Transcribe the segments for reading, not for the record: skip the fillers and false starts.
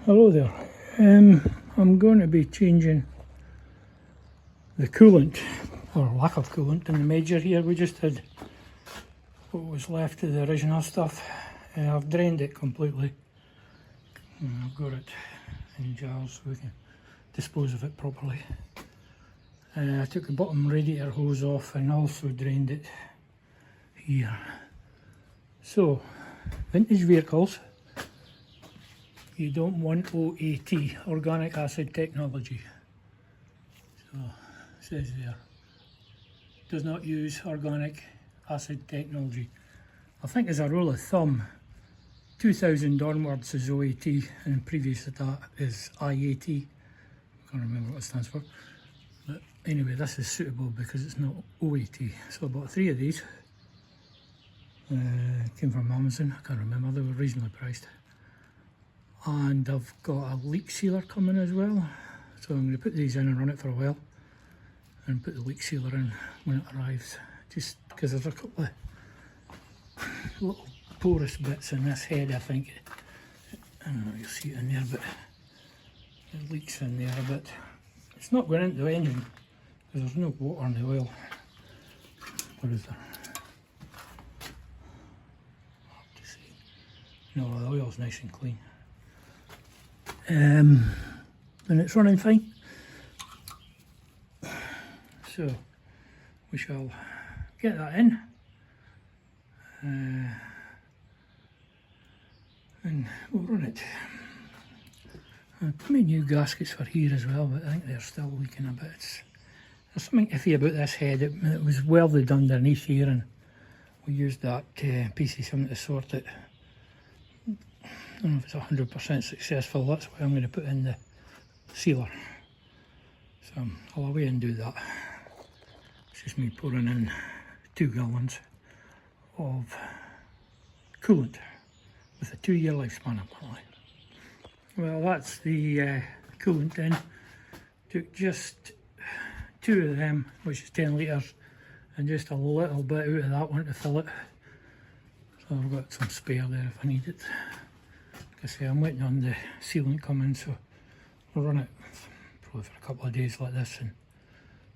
Hello there. I'm going to be changing the coolant, or lack of coolant, in the Major here. We just had what was left of the original stuff. I've drained it completely. I've got it in jars so we can dispose of it properly. I took the bottom radiator hose off and also drained it here. So, vintage vehicles, you don't want OAT, organic acid technology. So, it says there, does not use organic acid technology. I think as a rule of thumb, 2000 onwards is OAT, and previous to that is IAT. I can't remember what it stands for. But anyway, this is suitable because it's not OAT. So I bought 3 of these. Came from Amazon, I can't remember, they were reasonably priced. And I've got a leak sealer coming as well. So I'm going to put these in and run it for a while and put the leak sealer in when it arrives. Just because there's a couple of little porous bits in this head, I think. I don't know if you'll see it in there, but it leaks in there a bit. It's not going into the engine because there's no water in the oil. What is there? Hard to see. No, the oil's nice and clean. And it's running fine. So we shall get that in. And we'll run it. I put my new gaskets for here as well, but I think they're still leaking a bit. There's something iffy about this head. It was welded underneath here, and we used that piece of something to sort it. I don't know if it's 100% successful. That's why I'm going to put in the sealer. So I'll away and do that. It's just me pouring in 2 gallons of coolant with a 2-year lifespan apparently. Well, that's the coolant in. Took just 2 of them, which is 10 litres, and just a little bit out of that one to fill it. So I've got some spare there if I need it. Like I say, I'm waiting on the sealant coming, so we'll run it probably for a couple of days like this and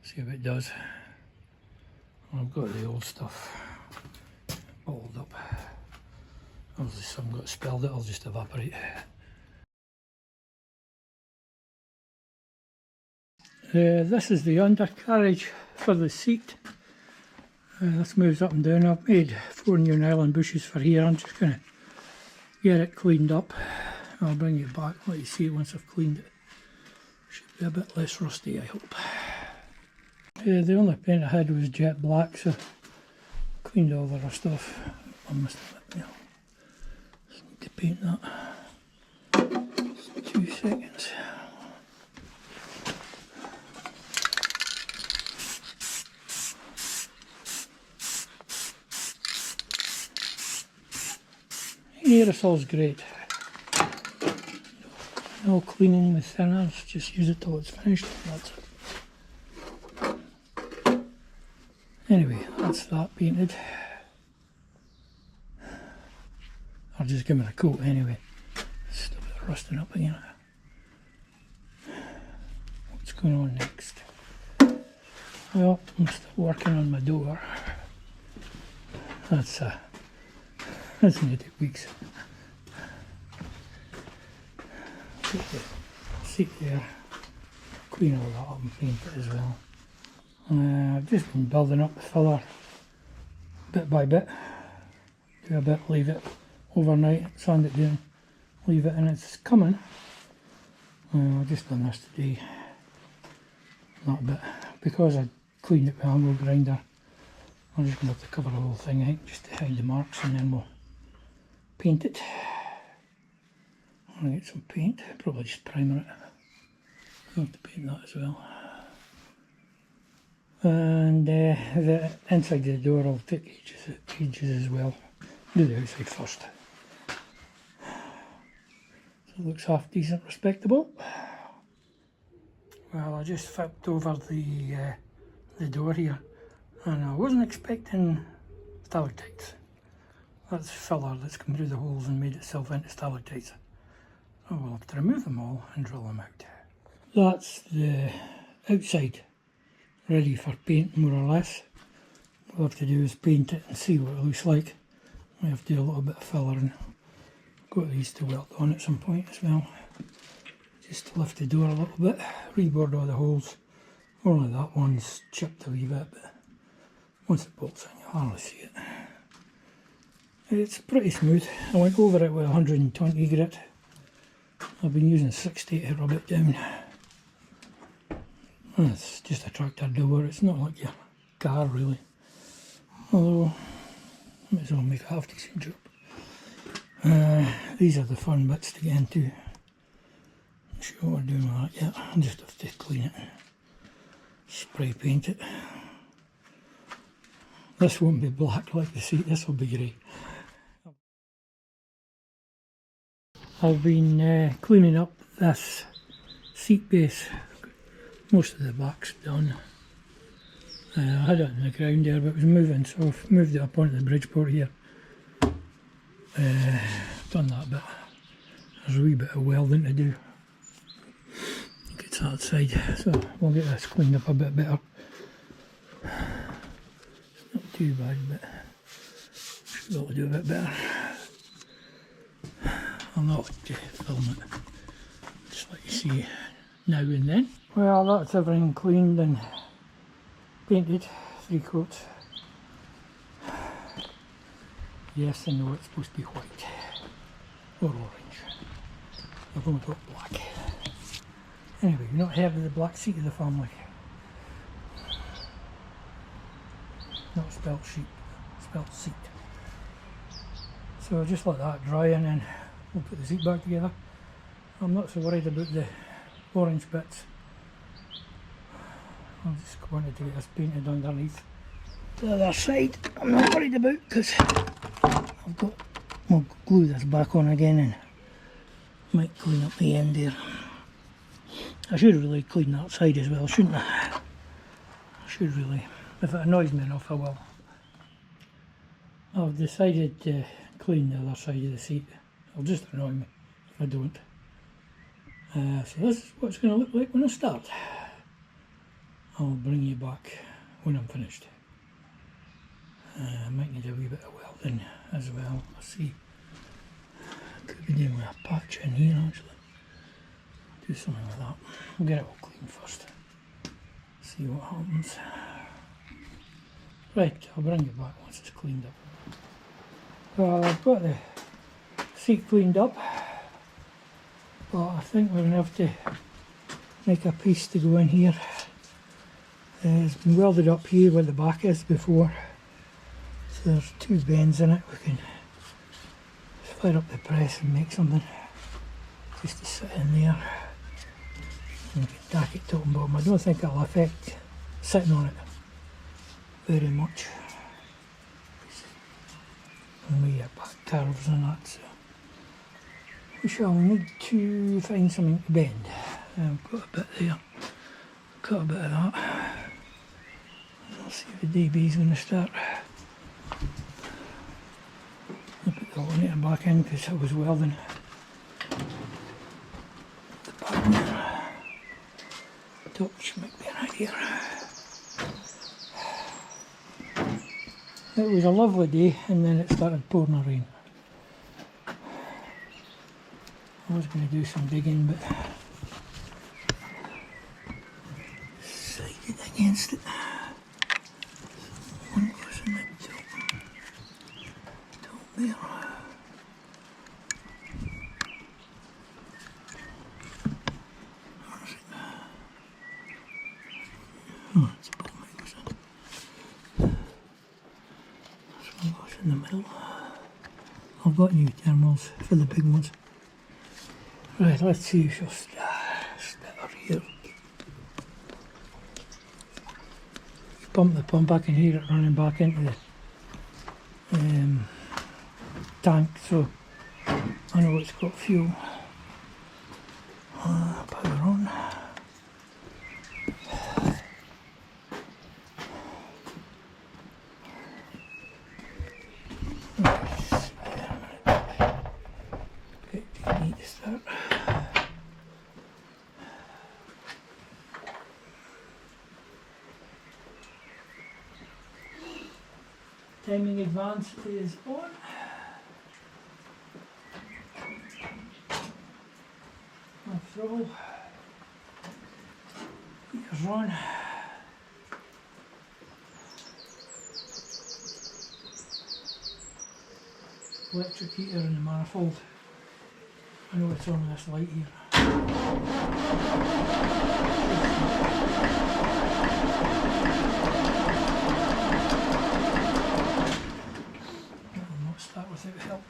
see how it does. I've got the old stuff bottled up. Obviously some got spilled, it'll just evaporate. This is the undercarriage for the seat. This moves up and down. I've made 4 new nylon bushes for here. I'm just going to get it cleaned up. I'll bring it back, let you see it once I've cleaned it. Should be a bit less rusty, I hope. The only paint I had was jet black, so I cleaned all the rust off. I must admit, just need to paint that. Just 2 seconds. Aerosol's great. No cleaning with thinners, just use it till it's finished. That's it. Anyway, that's that painted. I'll just give it a coat anyway. Still a bit rusting up again. What's going on next? Well, I'm still working on my door. That's going to take weeks. Put the seat there, clean all that up and paint it as well. I've just been building up the filler bit by bit. Do a bit, leave it overnight, sand it down, leave it, and it's coming. I've just done this today, that bit. Because I cleaned it with an angle grinder, I'm just going to have to cover the whole thing, I think, just to hide the marks, and then we'll paint it. I'm going to get some paint, probably just primer it. I'll have to paint that as well. And the inside of the door will take ages as well. Do the outside first. So it looks half decent, respectable. Well, I just flipped over the door here, and I wasn't expecting stalactites. That's filler that's come through the holes and made itself into stalactites. So we'll have to remove them all and drill them out. That's the outside ready for paint, more or less. What we'll have to do is paint it and see what it looks like. We have to do a little bit of filler and got these to weld on at some point as well. Just to lift the door a little bit, reboard all the holes. Only that one's chipped a wee bit, but once it bolts in you'll hardly see it. It's pretty smooth. I went over it with 120 grit. I've been using 60 to rub it down. It's just a tractor door, it's not like your car really. Although, might as well make a half decent job. These are the fun bits to get into. Not sure what we're doing with that yet. I'll just have to clean it and spray paint it. This won't be black like the seat, this will be grey. I've been cleaning up this seat base. Most of the back's done. I had it on the ground there, but it was moving, so I've moved it up onto the Bridgeport here. Done that bit. There's a wee bit of welding to do. I think it's that side, so we'll get this cleaned up a bit better. It's not too bad, but should be able to do a bit better. I'll not film it, just let you see now and then. Well, that's everything cleaned and painted, 3 coats. Yes, I know it's supposed to be white or orange. I've only got black. Anyway, you're not having the black seat of the family. Not spelt sheep, spelt seat. So I'll just let that dry and then we'll put the seat back together. I'm not so worried about the orange bits. I just wanted to get this painted underneath. The other side I'm not worried about because I've got, we'll glue this back on again and might clean up the end there. I should really clean that side as well, shouldn't I? I should really. If it annoys me enough I will. I've decided to clean the other side of the seat. It'll just annoy me if I don't. So this is what it's going to look like when I start. I'll bring you back when I'm finished. I might need a wee bit of welding as well. I'll see. Could be doing with a patch in here actually. Do something like that. We'll get it all clean first. See what happens. Right, I'll bring you back once it's cleaned up. Well, I've got the seat cleaned up, but I think we're going to have to make a piece to go in here. It's been welded up here where the back is before, so there's 2 bends in it. We can fire up the press and make something just to sit in there. And we can tack it top and bottom. I don't think it'll affect sitting on it very much. And we get back curves and that, so we shall need to find something to bend. I've got a bit there, cut a bit of that. I'll see if the DB is going to start. I'll put the alternator back in because I was welding the pattern. Torch might be an idea. It was a lovely day and then it started pouring rain. I was going to do some digging but decided against it. One goes in the top there. Where is it? Oh, it's about my goes in. This one goes in the middle. I've got new thermals for the big ones. Right, let's see if she'll start here. Pump the pump, I can hear it running back into the tank, so I know it's got fuel. Power on. Okay, you need to start. timing advance is on. Off throttle. Heater's on. Electric heater in the manifold. I know it's on this light here. I'll not start without help.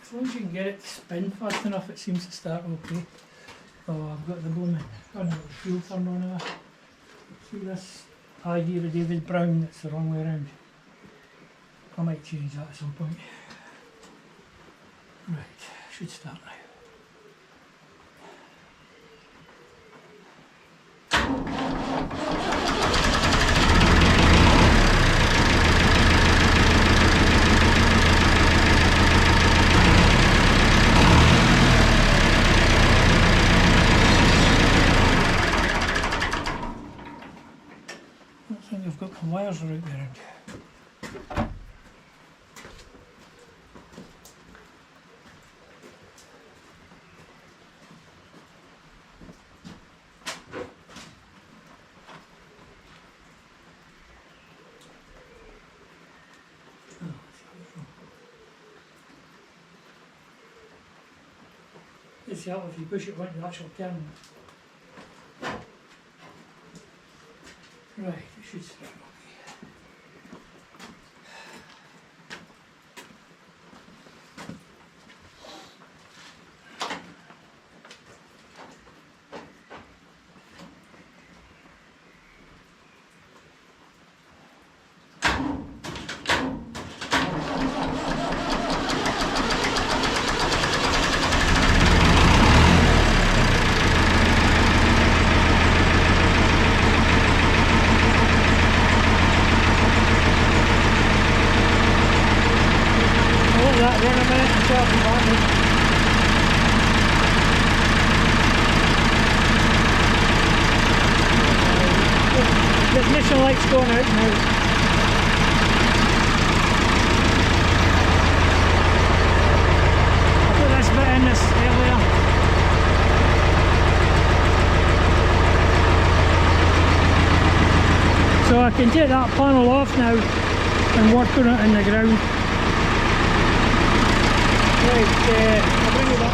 As long as you can get it to spin fast enough, it seems to start okay. Oh, I've got the blooming, oh no, the fuel turned on now. See this idea of David Brown, that's the wrong way around. I might change that at some point. Right, should start now. I think I've got the wires right there. It's help if you push it onto the actual terminal. Right, it should start okay. Run a minute and start the button. The ignition light's going out now. I put this bit in this earlier. So I can take that panel off now and work on it in the ground. Right, I'll bring it up.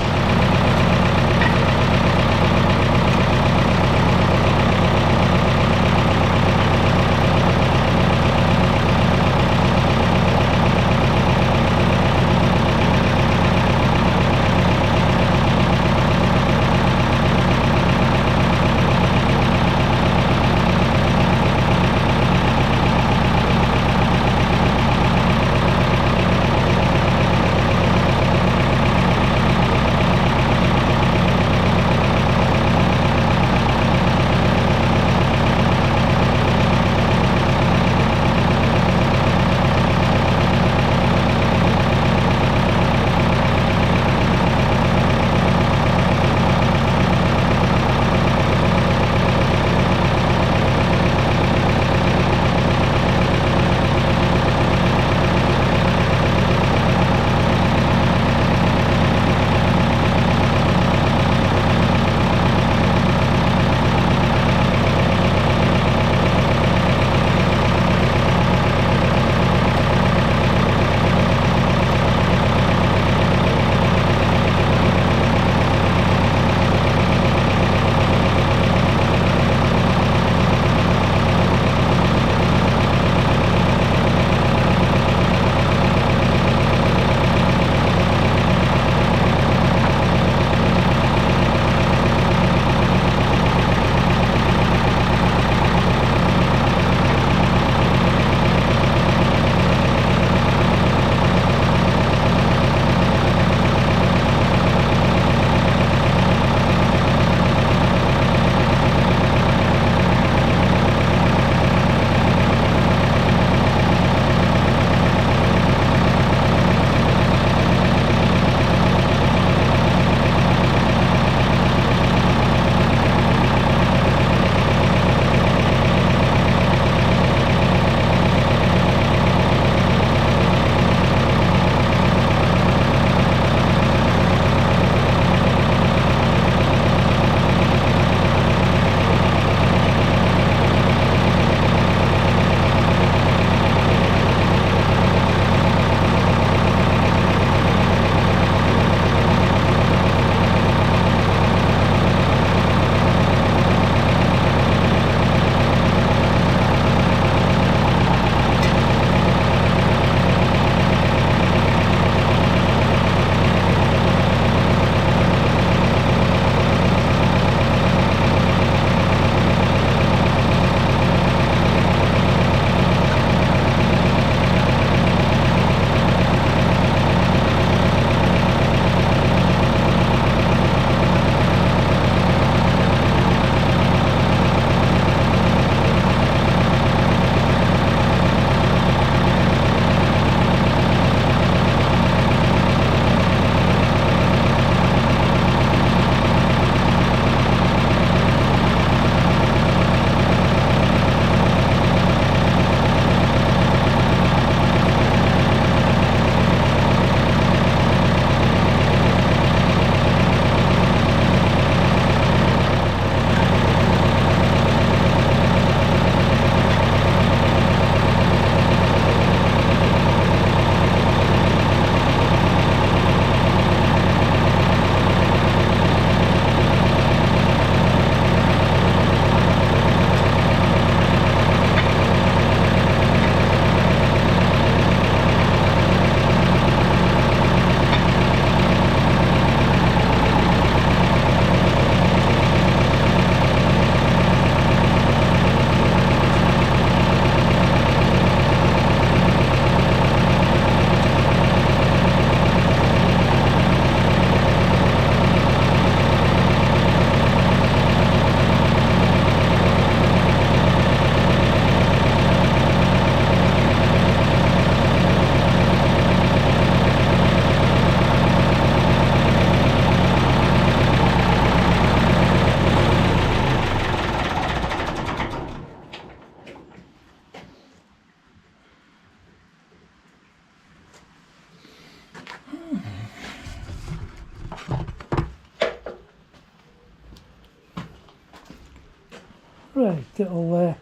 Right, it'll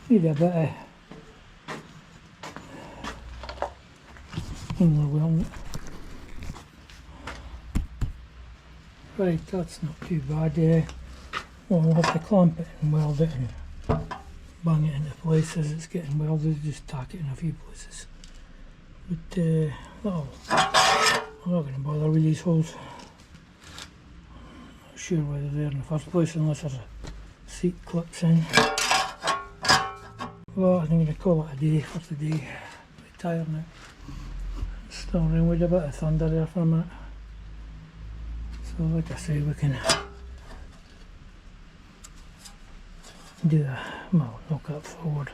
need a bit of overwhelming. Right, that's not too bad. We'll have to clamp it and weld it and bang it into place as it's getting welded, just tack it in a few places. But well, I'm not going to bother with these holes. Not sure why they're there in the first place unless there's a seat clips in. Well, I'm going to call it a day for today. I'm tired now. Still running with a bit of thunder there for a minute. So like I say, we can do well, knock that forward,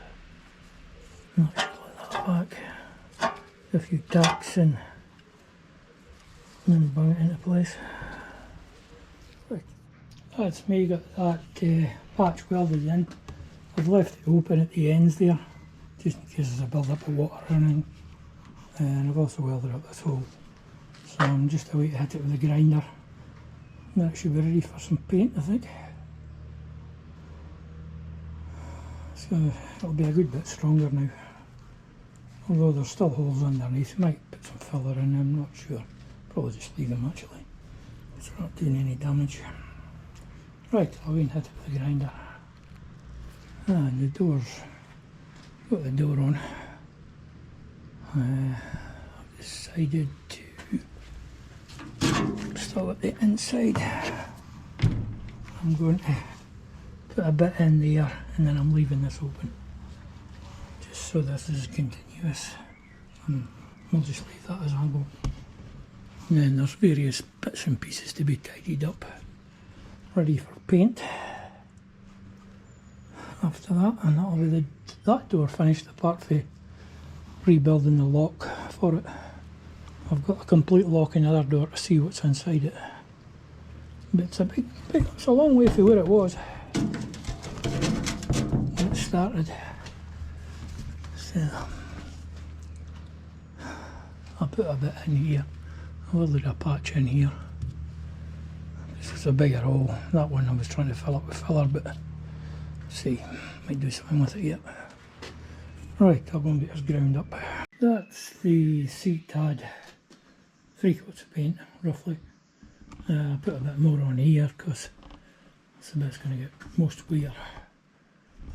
not like that back, a few tacks and then bang it into place. Right. That's me, got that patch welded in. I've left it open at the ends there, just in case there's a build up of water running, and I've also welded up this hole. So I'm just away to hit it with a grinder. That should be ready for some paint, I think. So it'll be a good bit stronger now. Although there's still holes underneath, might put some filler in, I'm not sure. Probably just leave them actually. It's not doing any damage. Right, I'll go and hit it with the grinder. And the doors, got the door on. I've decided to install it the inside. I'm going to put a bit in there and then I'm leaving this open. Just so this is continuous. And we'll just leave that as angle. And then there's various bits and pieces to be tidied up. Ready for paint. After that, and that'll be that door finished apart from rebuilding the lock for it. I've got a complete lock in the other door to see what's inside it. But it's a long way from where it was when it started. So I'll put a bit in here. I'll leave a patch in here. This is a bigger hole. That one I was trying to fill up with filler, but see, might do something with it yet. Right, I'll go and get this ground up. That's the seat had 3 coats of paint, roughly. I put a bit more on here because that's the bit's going to get most wear.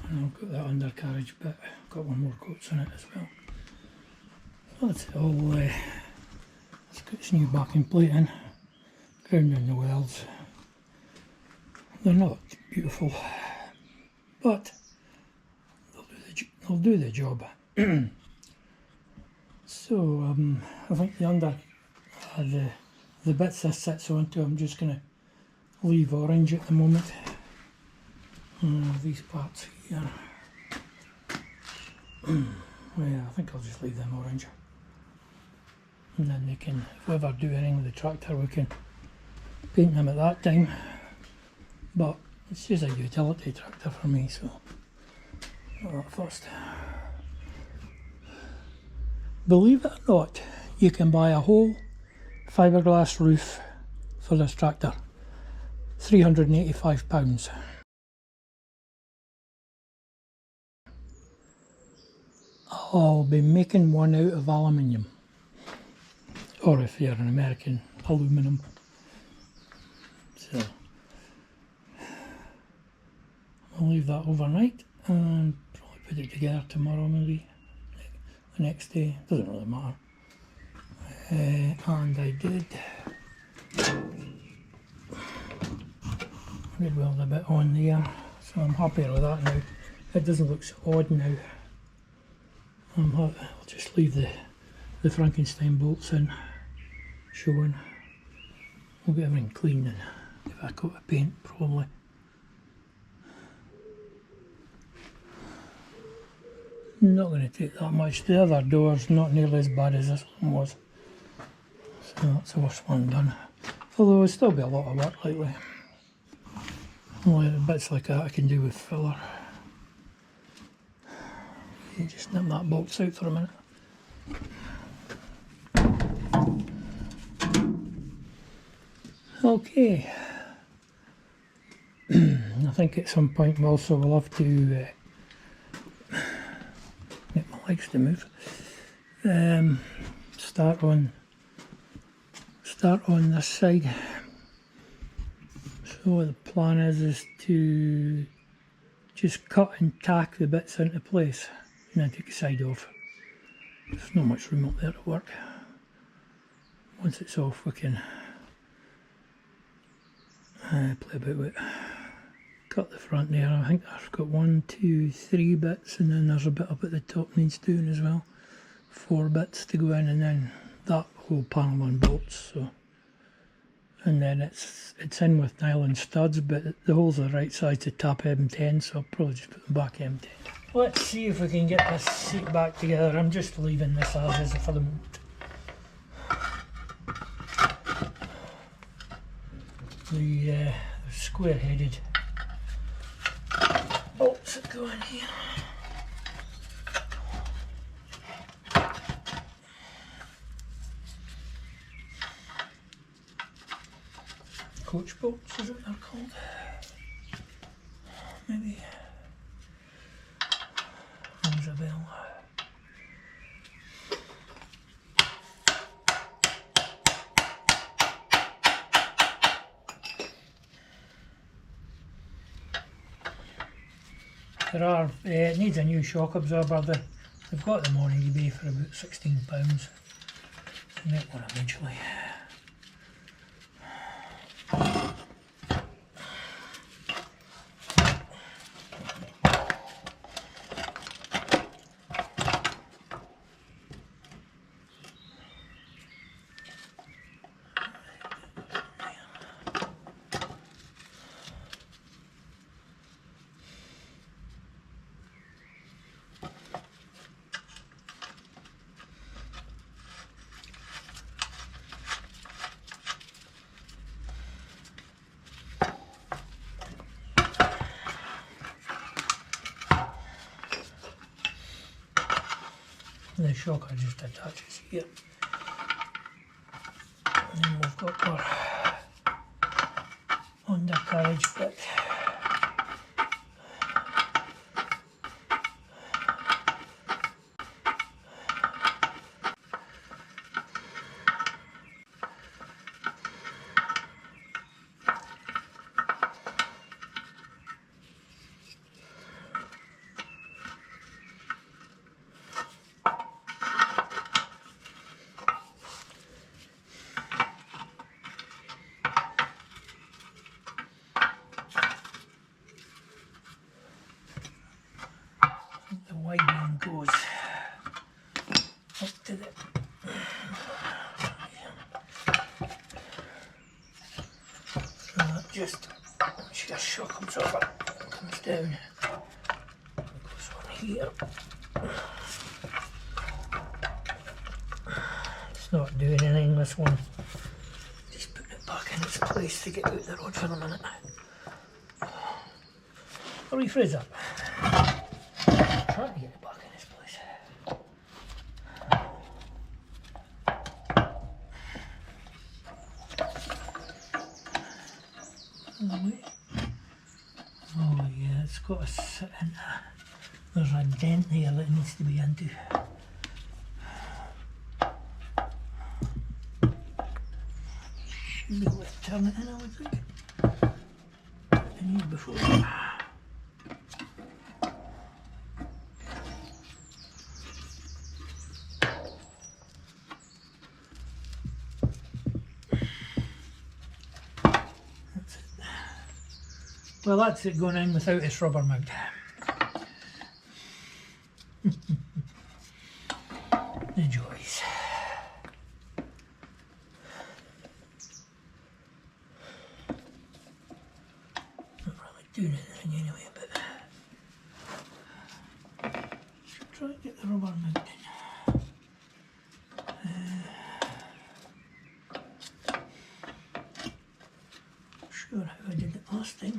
And I've got that undercarriage bit, got 1 more coats on it as well. That's it all. Let's get this new backing plate in, ground in the welds. They're not beautiful, but they'll do the job. So I think the bits this sits onto, I'm just going to leave orange at the moment. These parts here, yeah, I think I'll just leave them orange. And then they can, if we ever do anything with the tractor, we can paint them at that time. But it's just a utility tractor for me, so not that first. Believe it or not, you can buy a whole fiberglass roof for this tractor, £385. I'll be making one out of aluminium, or if you're an American, aluminum. So I'll leave that overnight and probably put it together tomorrow, maybe the next day, doesn't really matter. And I did weld a bit on there, so I'm happier with that now. It doesn't look so odd now. I'll just leave the Frankenstein bolts in, showing. We'll get everything cleaned and give it a coat of paint probably. Not going to take that much. The other door's not nearly as bad as this one was, so that's the worst one done. Although it'll still be a lot of work lately. Only bits like that I can do with filler. You just nip that box out for a minute. Okay. I think at some point we also will have to get my legs to move. Start on this side. So the plan is to just cut and tack the bits into place and then take the side off. There's not much room up there to work. Once it's off we can play about with it. Cut the front there. I think I've got 1, 2, 3 bits, and then there's a bit up at the top needs doing as well. 4 bits to go in, and then that whole panel on bolts. So, and then it's in with nylon studs, but the holes are right size to tap M10, so I'll probably just put them back M10. Let's see if we can get this seat back together. I'm just leaving this as is for the moment. The square-headed bolts that go in here. Coach bolts, is what they're called? Maybe. Rings a bell. There are, it needs a new shock absorber. They've got them on eBay for about £16. I'll make one eventually. The shocker just attaches here, and then we've got our undercarriage bit. The wide one goes up to the so that just sheer shock absorber comes down and goes on here. It's not doing anything, this one. Just putting it back in its place to get out the rod for a minute. I'll refreeze that. Trying to get it back in its place. Oh yeah, it's got to sit into. There's a dent there that it needs to be into. Should be able to turn it in, I would think. I need before. Well, that's it going in without its rubber mount. The joys. Not really doing anything anyway, but should try and get the rubber mount in. Sure how I did it last time.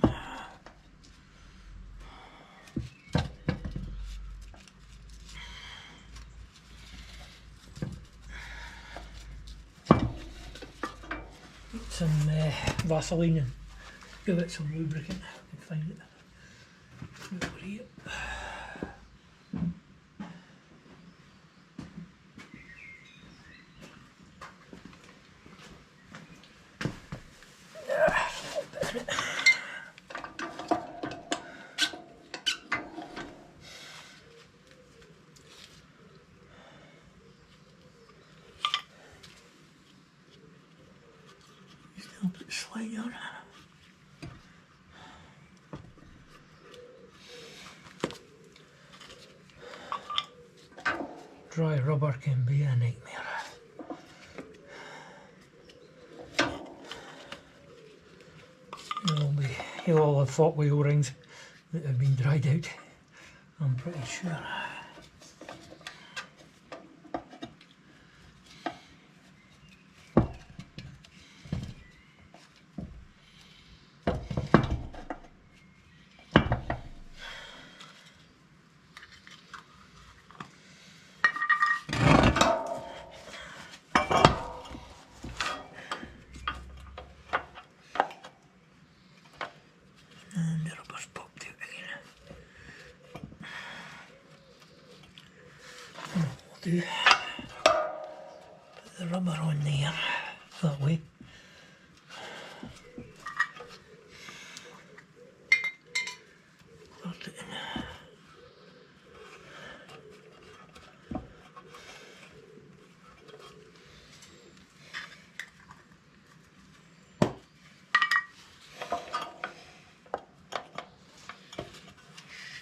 Some Vaseline and give it some lubricant. find it. Over here. Still put slide on. Dry rubber can be a nightmare. You'll all have fought wheel rings that have been dried out, I'm pretty sure. And the rubber's popped out again. We'll do put the rubber on there that way. Put it in.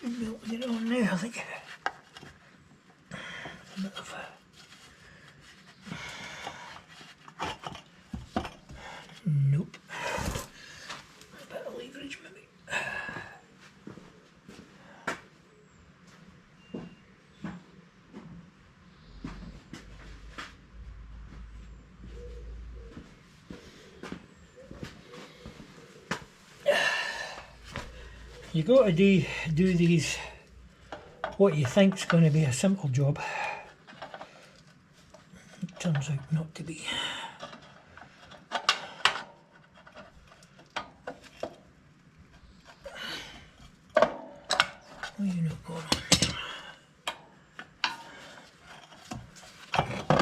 Should be able to get it on there, I think. A bit of nope. A bit of leverage maybe. You got to do these what you think's going to be a simple job. It turns out not to be. Why are you not going on there?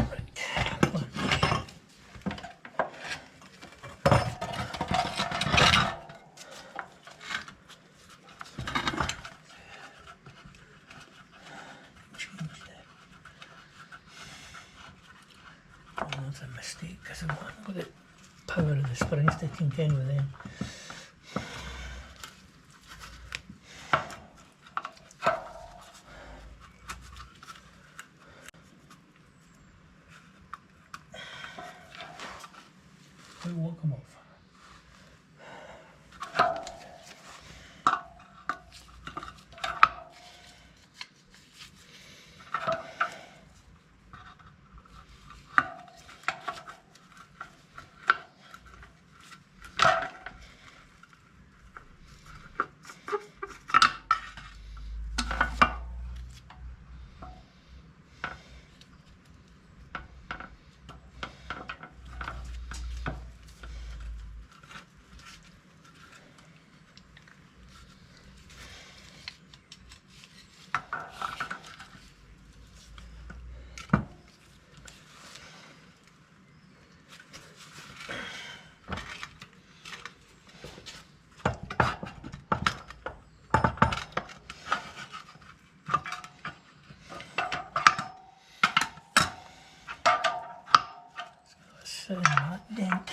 Right, come on. That's a mistake because I've got the power of the springs to contend with them. It won't come off. That dent.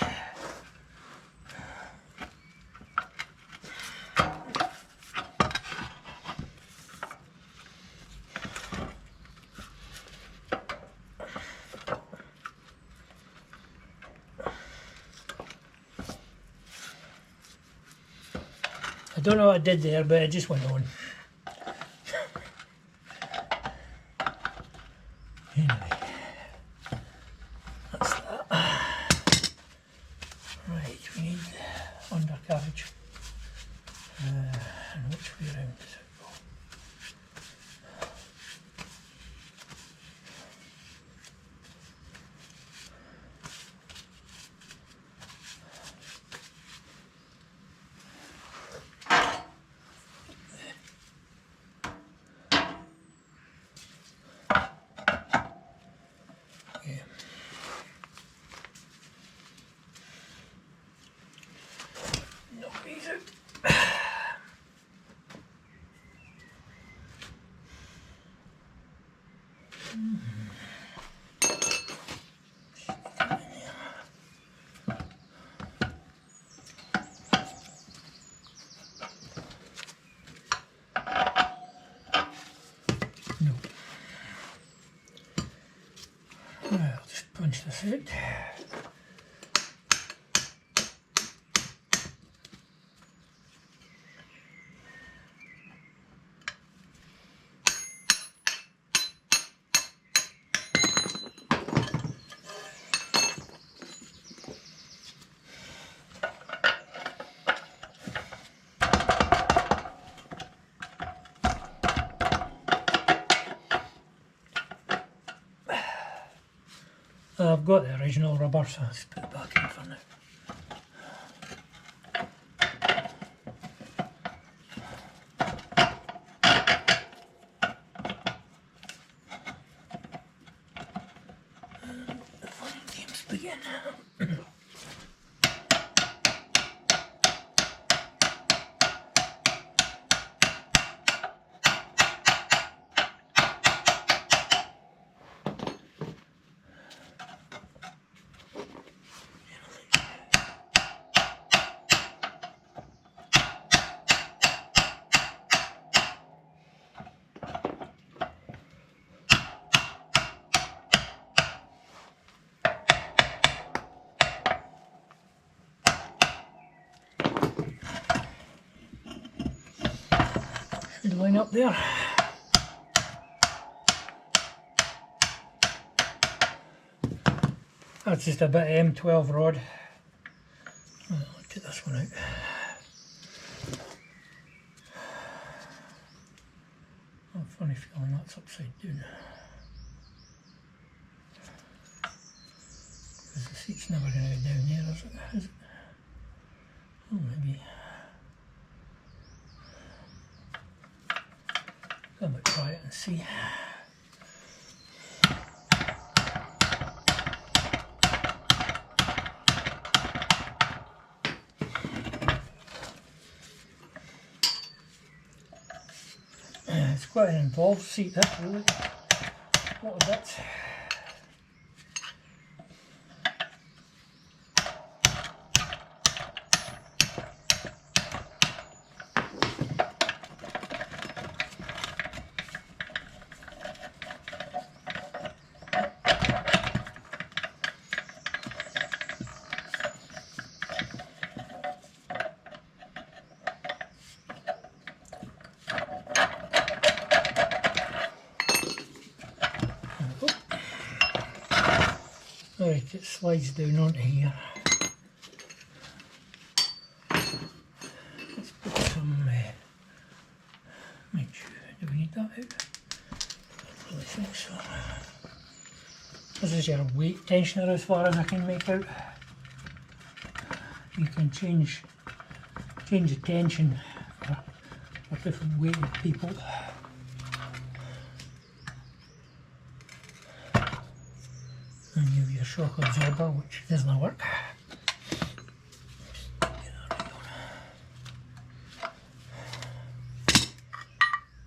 I don't know what I did there, but it just went on. Anyway, that's that. Right, we need the undercarriage. And which way around does it go? No. Right, I'll just punch this out. I've got the original rubber, so I'll just put it back in for now. And the fun games begin. Should line up there. That's just a bit of M12 rod. I'll get this one out. I'm funny feeling that's upside down. Because the seat's never going to go down there, is it? Oh, maybe. I might try it and see. It's quite an involved seat, that really. A lot of bits. Right, it slides down onto here. Let's put some, make sure, do we need that out? I don't really think so. This is your weight tensioner as far as I can make out. You can change the tension for different weighted people. And you have your shock absorber, which doesn't work.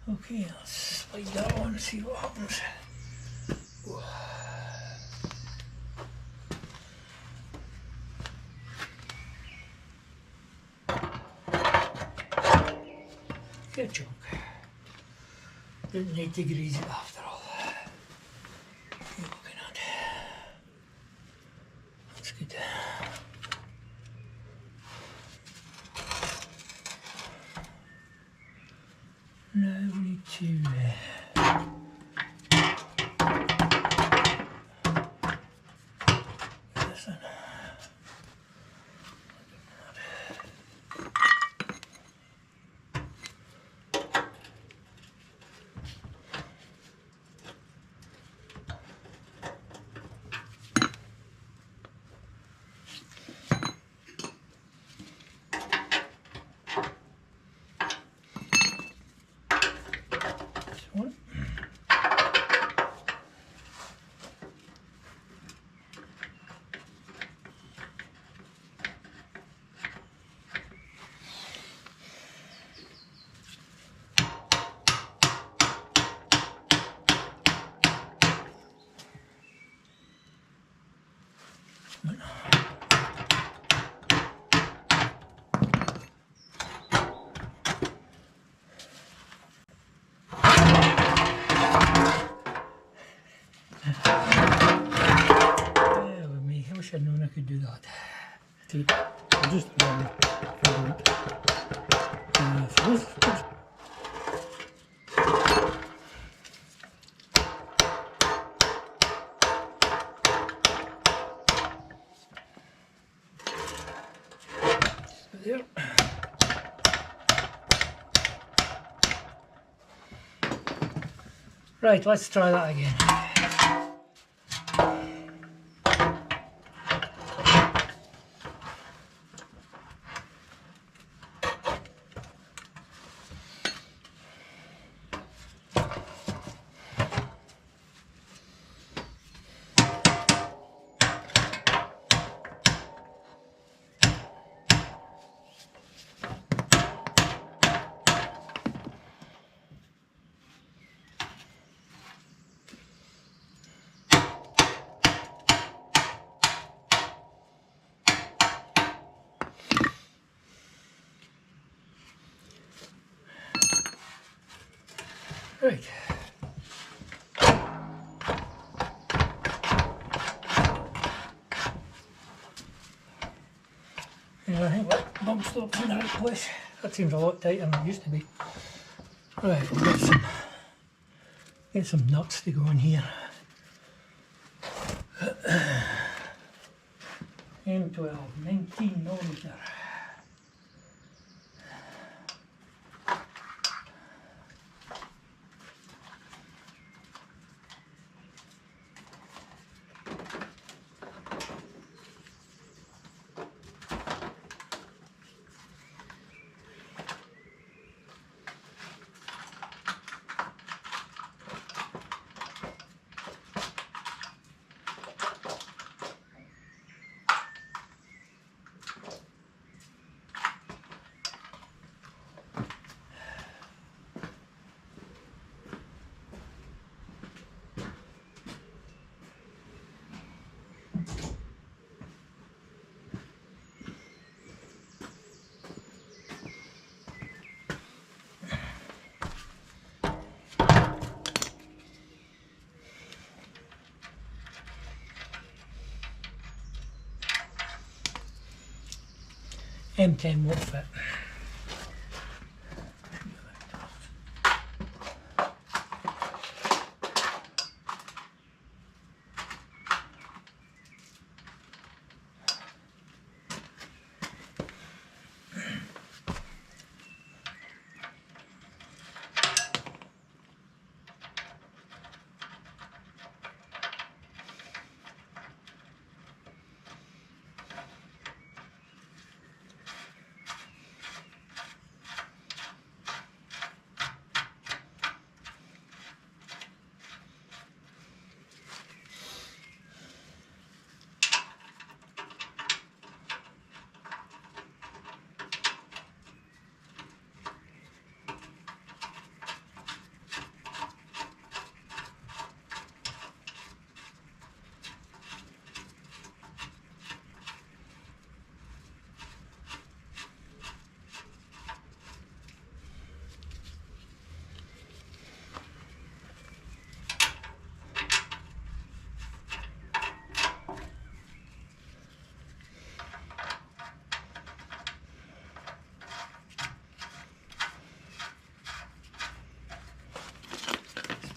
Okay, let's slide that on and see what happens. Good job. Didn't need to grease it after all. You're looking at. That's good. Now we need to get this in. wish I'd known I could do that. See, I'll just there. Right, let's try that again. Right. Yeah, I think that bump stop's in the right place. That seems a lot tighter than it used to be. Right, we'll get some nuts to go in here. M12, 19mm. M10 won't fit.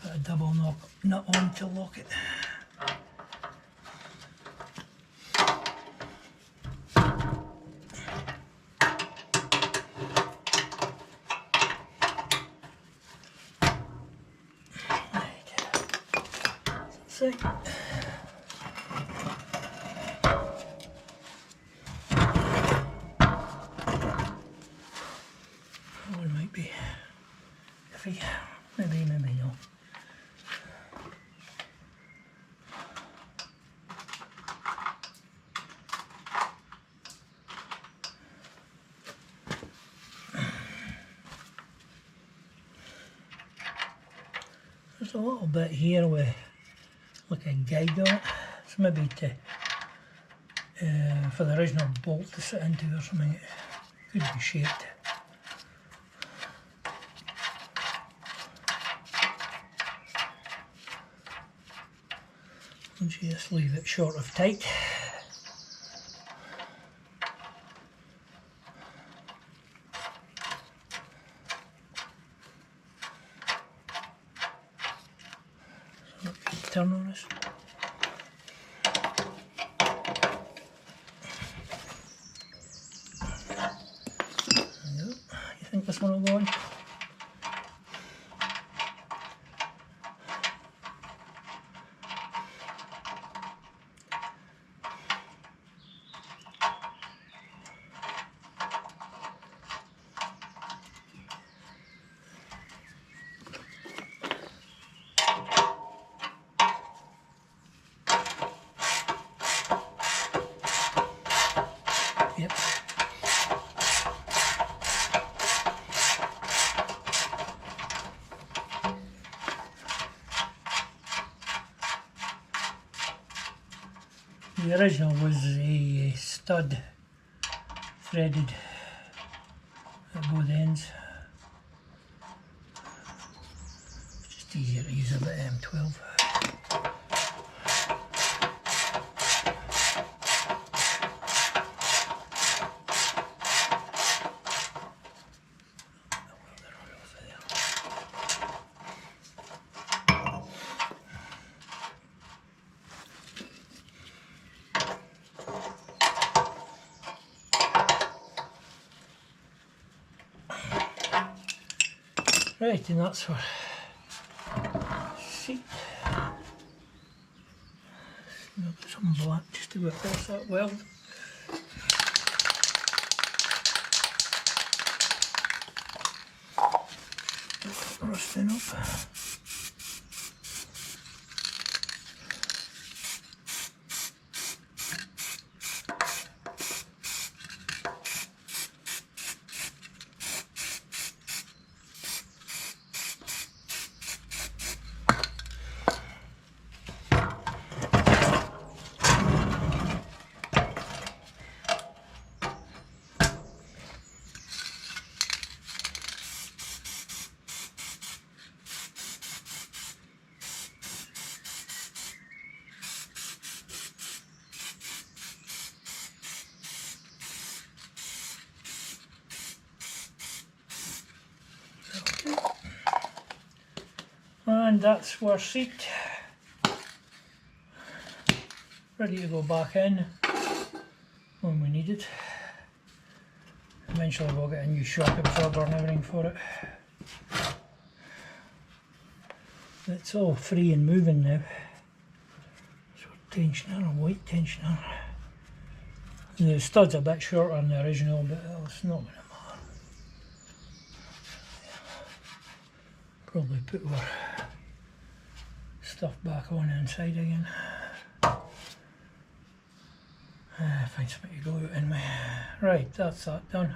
A double nut on to lock it. Right. One might be iffy. Maybe no. There's a little bit here with like a guide on it. It's maybe to for the original bolt to sit into or something. It could be shaped. And just leave it short of tight. turn on us. You think this one will go on? Yep. The original was a stud threaded at both ends. It's just easier to use a bit of M12. Right, and that's for seat. I'll put some black just to go across that weld. Rusting up. And that's our seat, ready to go back in when we need it. Eventually we'll get a new shock absorber and everything for it. It's all free and moving now. So tensioner and weight tensioner. The stud's a bit shorter than the original, but it's not going to matter. Probably put our stuff back on inside again. Find something to go out in with. Right, that's that done.